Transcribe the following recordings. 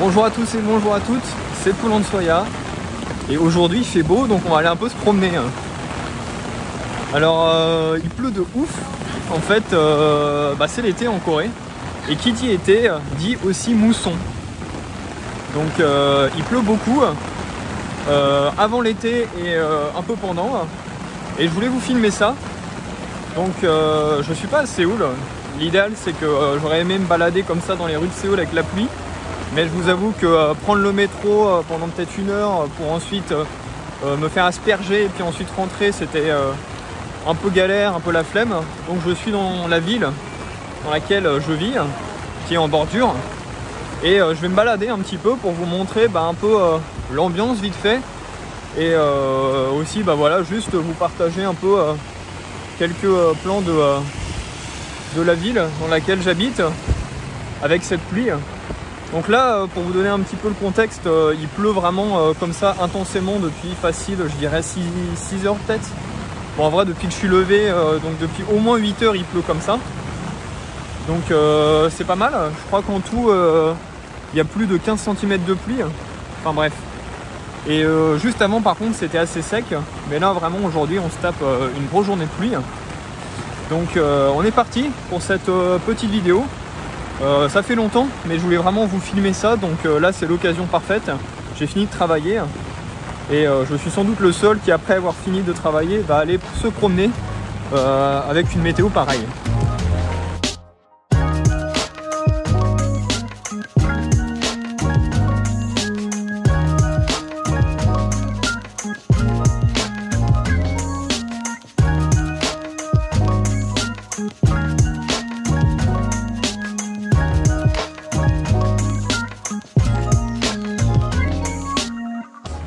Bonjour à tous et bonjour à toutes, c'est Poulon de Soya et aujourd'hui il fait beau donc on va aller un peu se promener. Alors il pleut de ouf, en fait c'est l'été en Corée et qui dit été dit aussi mousson. Donc il pleut beaucoup avant l'été et un peu pendant et je voulais vous filmer ça. Donc je suis pas à Séoul, l'idéal c'est que j'aurais aimé me balader comme ça dans les rues de Séoul avec la pluie. Mais je vous avoue que prendre le métro pendant peut-être 1 heure pour ensuite me faire asperger et puis ensuite rentrer, c'était un peu galère, un peu la flemme. Donc je suis dans la ville dans laquelle je vis, qui est en bordure. Et je vais me balader un petit peu pour vous montrer un peu l'ambiance vite fait. Et aussi voilà, juste vous partager un peu quelques plans de la ville dans laquelle j'habite avec cette pluie. Donc là, pour vous donner un petit peu le contexte, il pleut vraiment comme ça intensément depuis facile, je dirais 6 heures peut-être. Bon, en vrai, depuis que je suis levé, donc depuis au moins 8 heures, il pleut comme ça. Donc c'est pas mal. Je crois qu'en tout, il y a plus de 15 cm de pluie. Enfin bref. Et juste avant, par contre, c'était assez sec. Mais là, vraiment, aujourd'hui, on se tape une grosse journée de pluie. Donc on est parti pour cette petite vidéo. Ça fait longtemps, mais je voulais vraiment vous filmer ça, donc là c'est l'occasion parfaite. J'ai fini de travailler et je suis sans doute le seul qui, après avoir fini de travailler, va aller se promener avec une météo pareille.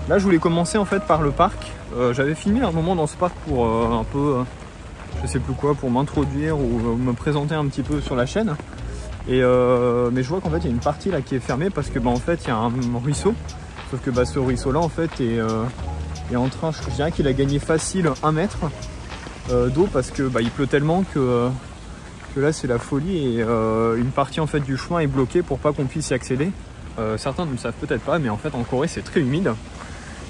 Là je voulais commencer en fait par le parc. J'avais filmé un moment dans ce parc pour un peu, je sais plus quoi, pour m'introduire ou me présenter un petit peu sur la chaîne. Et mais je vois qu'en fait il y a une partie là qui est fermée parce que en fait il y a un ruisseau. Sauf que ce ruisseau là en fait est en train, je dirais qu'il a gagné facile 1 mètre d'eau parce que il pleut tellement que là c'est la folie et une partie en fait du chemin est bloquée pour pas qu'on puisse y accéder. Certains ne le savent peut-être pas, mais en fait en Corée c'est très humide.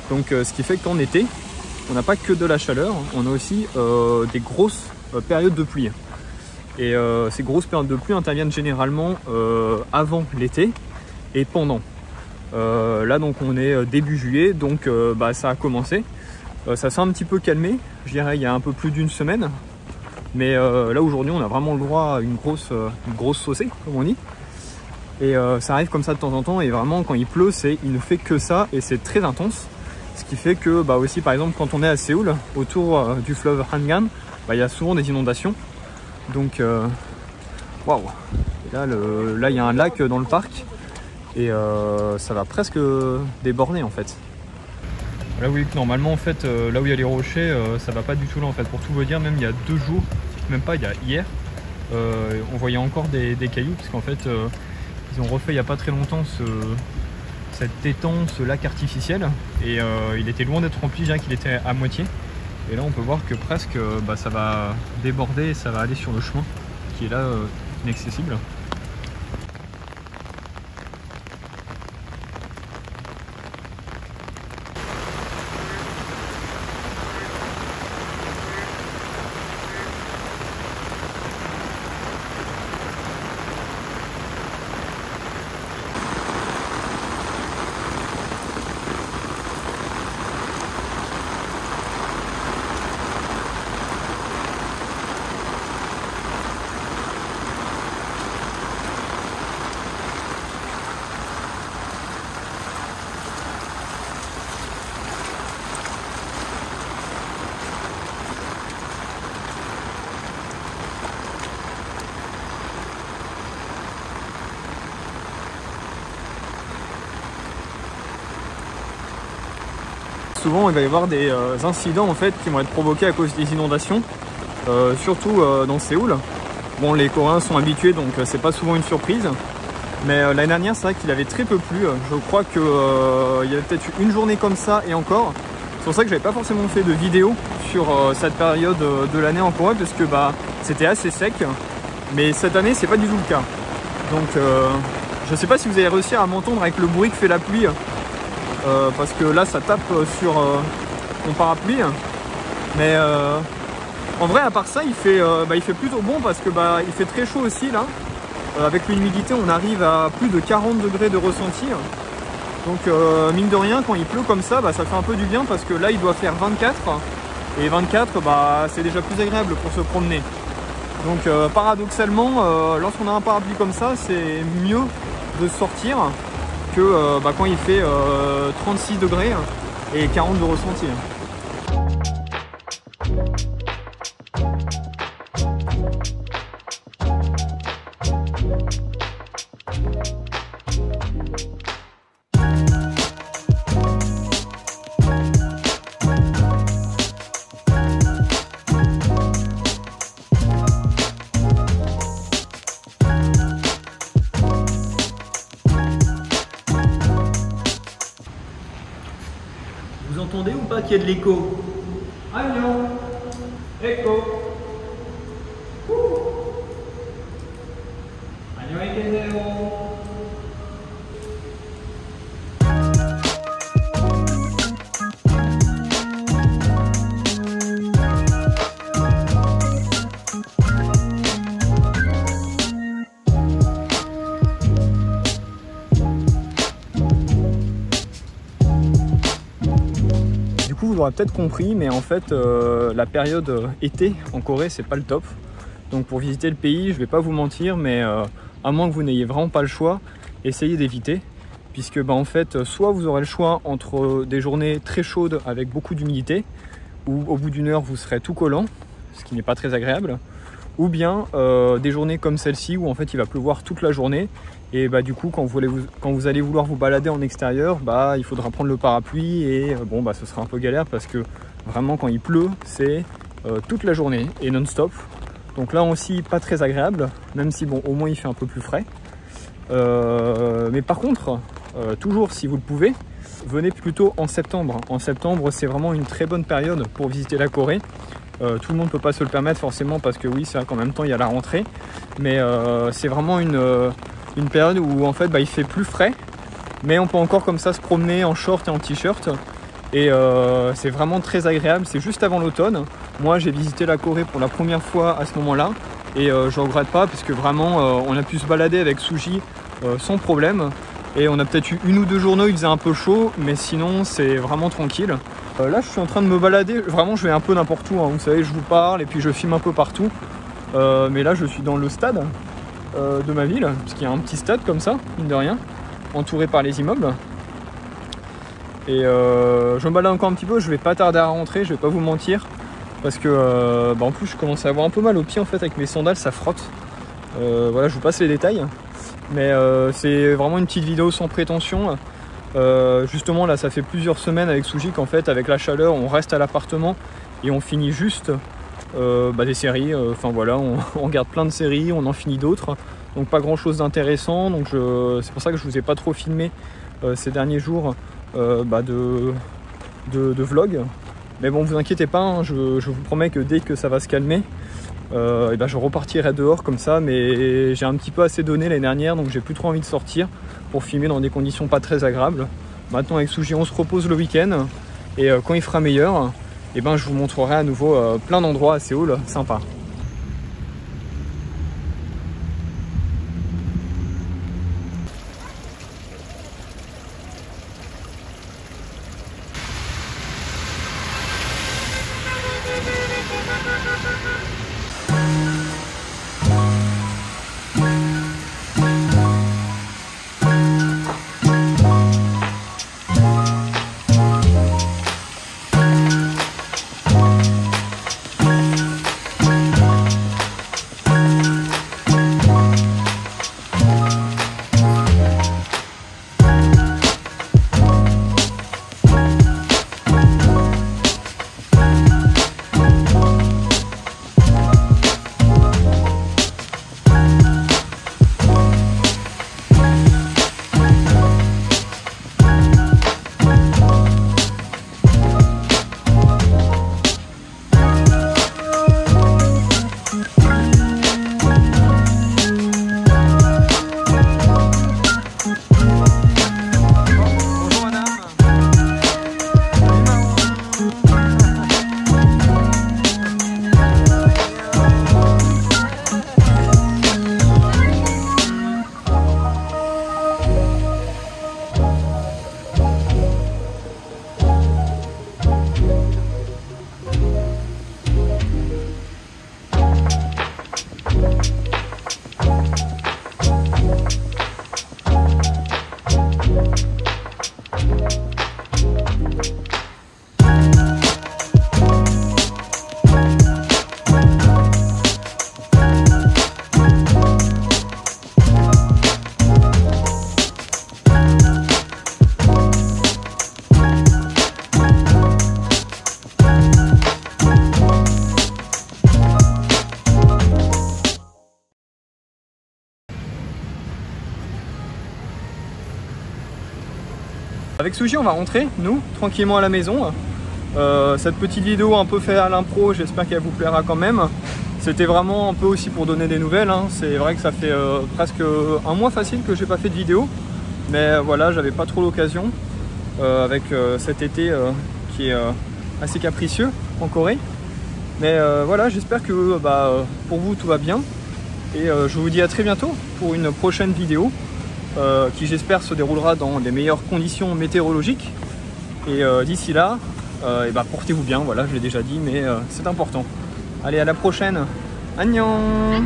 Donc ce qui fait qu'en été, on n'a pas que de la chaleur, on a aussi des grosses périodes de pluie. Et ces grosses périodes de pluie interviennent généralement avant l'été et pendant. Là donc on est début juillet, donc ça a commencé. Ça s'est un petit peu calmé, je dirais il y a un peu plus d'1 semaine. Mais là aujourd'hui on a vraiment le droit à une grosse saucée, comme on dit. Et ça arrive comme ça de temps en temps et vraiment quand il pleut, il ne fait que ça et c'est très intense. Ce qui fait que aussi par exemple quand on est à Séoul, autour du fleuve Hangan, il y a souvent des inondations. Donc waouh. Et là il y a un lac dans le parc et ça va presque déborder en fait. Là vous voyez que normalement en fait là où il y a les rochers, ça va pas du tout là en fait. Pour tout vous dire, même il y a 2 jours, même pas, il y a hier, on voyait encore des cailloux parce qu'en fait ils ont refait il n'y a pas très longtemps cet étang, ce lac artificiel et il était loin d'être rempli, déjà qu'il était à moitié. Et là on peut voir que presque ça va déborder et ça va aller sur le chemin qui est là inaccessible. Souvent il va y avoir des incidents en fait qui vont être provoqués à cause des inondations, surtout dans Séoul. Bon, les Coréens sont habitués donc c'est pas souvent une surprise, mais l'année dernière c'est vrai qu'il avait très peu plu. Je crois qu'il y avait peut-être une journée comme ça et encore. C'est pour ça que j'avais pas forcément fait de vidéo sur cette période de l'année en Corée parce que c'était assez sec, mais cette année c'est pas du tout le cas. Donc Je sais pas si vous allez réussir à m'entendre avec le bruit que fait la pluie, parce que là ça tape sur mon parapluie. Mais en vrai, à part ça, il fait plutôt bon parce que il fait très chaud aussi là. Avec l'humidité, on arrive à plus de 40 degrés de ressenti. Donc mine de rien, quand il pleut comme ça, ça fait un peu du bien parce que là il doit faire 24. Et 24, c'est déjà plus agréable pour se promener. Donc paradoxalement, lorsqu'on a un parapluie comme ça, c'est mieux de sortir que quand il fait 36 degrés et 40 de ressenti. Vous entendez ou pas qu'il y a de l'écho? Agnon, écho. Agnon et zéro. Vous l'aurez peut-être compris, mais en fait la période été en Corée c'est pas le top. Donc pour visiter le pays, je vais pas vous mentir, mais à moins que vous n'ayez vraiment pas le choix, essayez d'éviter, puisque en fait soit vous aurez le choix entre des journées très chaudes avec beaucoup d'humidité, où au bout d'une heure vous serez tout collant, ce qui n'est pas très agréable, ou bien des journées comme celle-ci où en fait il va pleuvoir toute la journée. Et du coup quand vous allez vouloir vous balader en extérieur, il faudra prendre le parapluie et ce sera un peu galère parce que vraiment quand il pleut c'est toute la journée et non-stop. Donc là aussi pas très agréable, même si au moins il fait un peu plus frais. Mais par contre, toujours si vous le pouvez, venez plutôt en septembre. En septembre c'est vraiment une très bonne période pour visiter la Corée. Tout le monde ne peut pas se le permettre forcément parce que oui c'est vrai qu'en même temps il y a la rentrée. Mais c'est vraiment une période où en fait il fait plus frais, mais on peut encore comme ça se promener en short et en t-shirt et c'est vraiment très agréable. C'est juste avant l'automne. Moi j'ai visité la Corée pour la première fois à ce moment là et je regrette pas parce que vraiment on a pu se balader avec Suji sans problème et on a peut-être eu 1 ou 2 journées où il faisait un peu chaud, mais sinon c'est vraiment tranquille. Là je suis en train de me balader, vraiment je vais un peu n'importe où, vous savez, je vous parle et puis je filme un peu partout, mais là je suis dans le stade de ma ville, parce qu'il y a un petit stade comme ça, mine de rien, entouré par les immeubles. Et je me balade encore un petit peu, je vais pas tarder à rentrer, je vais pas vous mentir, parce que en plus je commence à avoir un peu mal aux pieds en fait avec mes sandales, ça frotte. Voilà, je vous passe les détails, mais c'est vraiment une petite vidéo sans prétention. Justement là ça fait plusieurs semaines avec Suji qu'en fait avec la chaleur on reste à l'appartement et on finit juste des séries, voilà, on regarde plein de séries, on en finit d'autres, donc pas grand chose d'intéressant. Donc c'est pour ça que je vous ai pas trop filmé ces derniers jours de vlog, mais bon vous inquiétez pas, je vous promets que dès que ça va se calmer je repartirai dehors comme ça, mais j'ai un petit peu assez donné l'année dernière, donc j'ai plus trop envie de sortir pour filmer dans des conditions pas très agréables. Maintenant avec Suji on se repose le week-end et quand il fera meilleur, je vous montrerai à nouveau plein d'endroits à Séoul sympas. avec Suji, on va rentrer, nous, tranquillement à la maison. Cette petite vidéo un peu faite à l'impro, j'espère qu'elle vous plaira quand même. C'était vraiment un peu aussi pour donner des nouvelles, hein. C'est vrai que ça fait presque un mois facile que j'ai pas fait de vidéo. Mais voilà, j'avais pas trop l'occasion avec cet été qui est assez capricieux en Corée. Mais voilà, j'espère que pour vous tout va bien. Et je vous dis à très bientôt pour une prochaine vidéo qui j'espère se déroulera dans des meilleures conditions météorologiques. Et d'ici là, portez-vous bien, voilà, je l'ai déjà dit, mais c'est important. Allez, à la prochaine. Annyeong.